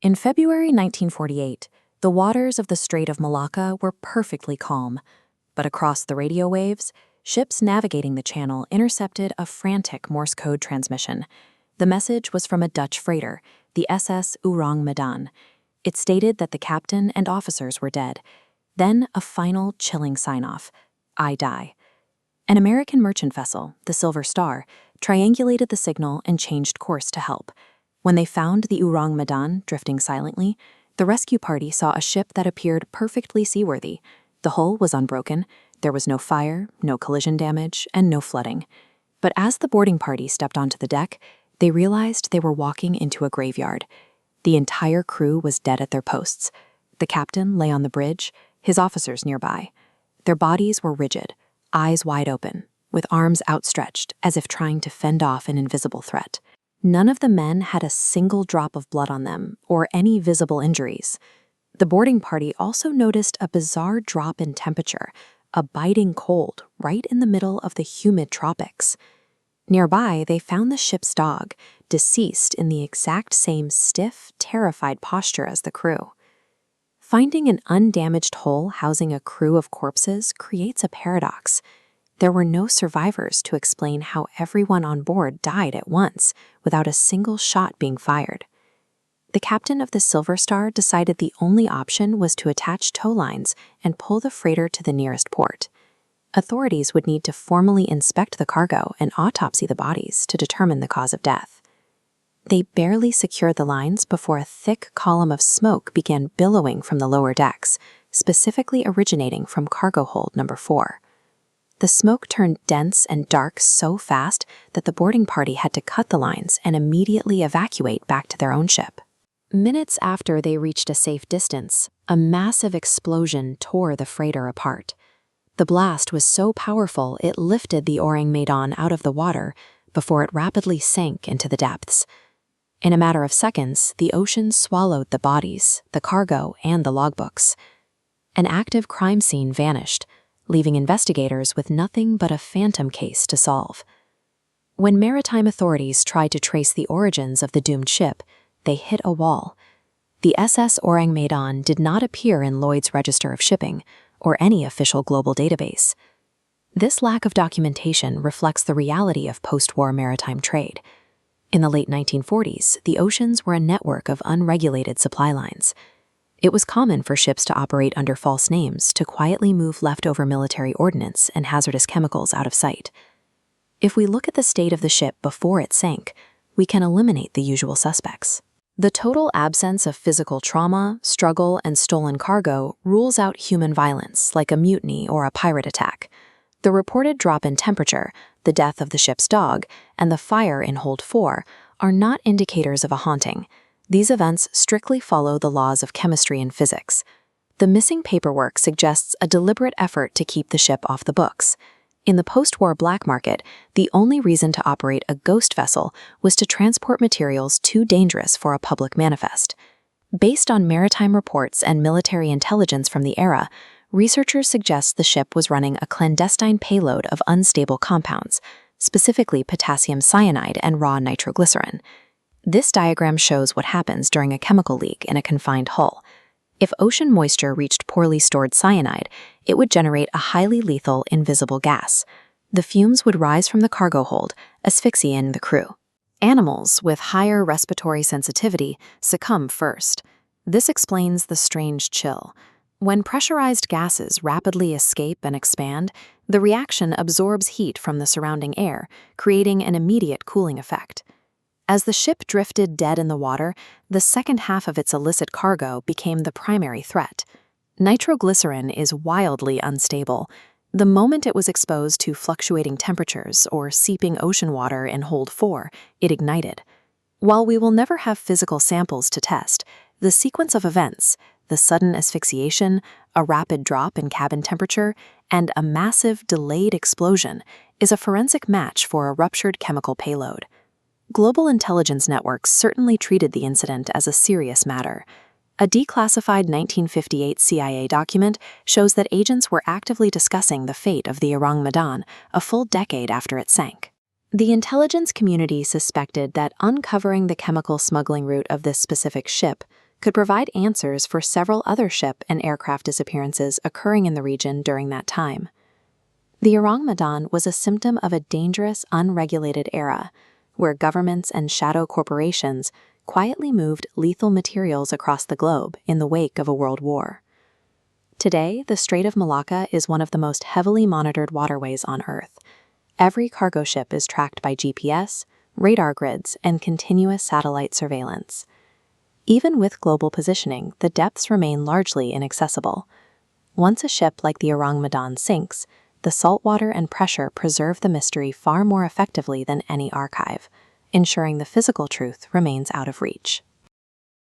In February 1948, the waters of the Strait of Malacca were perfectly calm, but across the radio waves, ships navigating the channel intercepted a frantic Morse code transmission. The message was from a Dutch freighter, the SS Ourang Medan. It stated that the captain and officers were dead. Then a final chilling sign-off: I die. An American merchant vessel, the Silver Star, triangulated the signal and changed course to help. When they found the Ourang Medan drifting silently, the rescue party saw a ship that appeared perfectly seaworthy. The hull was unbroken, there was no fire, no collision damage, and no flooding. But as the boarding party stepped onto the deck, they realized they were walking into a graveyard. The entire crew was dead at their posts. The captain lay on the bridge, his officers nearby. Their bodies were rigid, eyes wide open, with arms outstretched as if trying to fend off an invisible threat. None of the men had a single drop of blood on them or any visible injuries. The boarding party also noticed a bizarre drop in temperature, a biting cold right in the middle of the humid tropics. Nearby, they found the ship's dog, deceased in the exact same stiff, terrified posture as the crew. Finding an undamaged hull housing a crew of corpses creates a paradox. There were no survivors to explain how everyone on board died at once, without a single shot being fired. The captain of the Silver Star decided the only option was to attach tow lines and pull the freighter to the nearest port. Authorities would need to formally inspect the cargo and autopsy the bodies to determine the cause of death. They barely secured the lines before a thick column of smoke began billowing from the lower decks, specifically originating from cargo hold number 4. The smoke turned dense and dark so fast that the boarding party had to cut the lines and immediately evacuate back to their own ship. Minutes after they reached a safe distance, a massive explosion tore the freighter apart. The blast was so powerful it lifted the Ourang Medan out of the water before it rapidly sank into the depths. In a matter of seconds, the ocean swallowed the bodies, the cargo, and the logbooks. An active crime scene vanished, leaving investigators with nothing but a phantom case to solve. When maritime authorities tried to trace the origins of the doomed ship, they hit a wall. The SS Ourang Medan did not appear in Lloyd's Register of Shipping or any official global database. This lack of documentation reflects the reality of post-war maritime trade. In the late 1940s, the oceans were a network of unregulated supply lines. It was common for ships to operate under false names to quietly move leftover military ordnance and hazardous chemicals out of sight. If we look at the state of the ship before it sank, we can eliminate the usual suspects. The total absence of physical trauma, struggle, and stolen cargo rules out human violence, like a mutiny or a pirate attack. The reported drop in temperature, the death of the ship's dog, and the fire in Hold 4 are not indicators of a haunting. These events strictly follow the laws of chemistry and physics. The missing paperwork suggests a deliberate effort to keep the ship off the books. In the post-war black market, the only reason to operate a ghost vessel was to transport materials too dangerous for a public manifest. Based on maritime reports and military intelligence from the era, researchers suggest the ship was running a clandestine payload of unstable compounds, specifically potassium cyanide and raw nitroglycerin. This diagram shows what happens during a chemical leak in a confined hull. If ocean moisture reached poorly stored cyanide, it would generate a highly lethal, invisible gas. The fumes would rise from the cargo hold, asphyxiating the crew. Animals with higher respiratory sensitivity succumb first. This explains the strange chill. When pressurized gases rapidly escape and expand, the reaction absorbs heat from the surrounding air, creating an immediate cooling effect. As the ship drifted dead in the water, the second half of its illicit cargo became the primary threat. Nitroglycerin is wildly unstable. The moment it was exposed to fluctuating temperatures or seeping ocean water in Hold 4, it ignited. While we will never have physical samples to test, the sequence of events, the sudden asphyxiation, a rapid drop in cabin temperature, and a massive, delayed explosion, is a forensic match for a ruptured chemical payload. Global intelligence networks certainly treated the incident as a serious matter. A declassified 1958 CIA document shows that agents were actively discussing the fate of the Ourang Medan a full decade after it sank. The intelligence community suspected that uncovering the chemical smuggling route of this specific ship could provide answers for several other ship and aircraft disappearances occurring in the region during that time. The Ourang Medan was a symptom of a dangerous, unregulated era, where governments and shadow corporations quietly moved lethal materials across the globe in the wake of a world war. Today, the Strait of Malacca is one of the most heavily monitored waterways on Earth. Every cargo ship is tracked by GPS, radar grids, and continuous satellite surveillance. Even with global positioning, the depths remain largely inaccessible. Once a ship like the Ourang Medan sinks, the saltwater and pressure preserve the mystery far more effectively than any archive, ensuring the physical truth remains out of reach.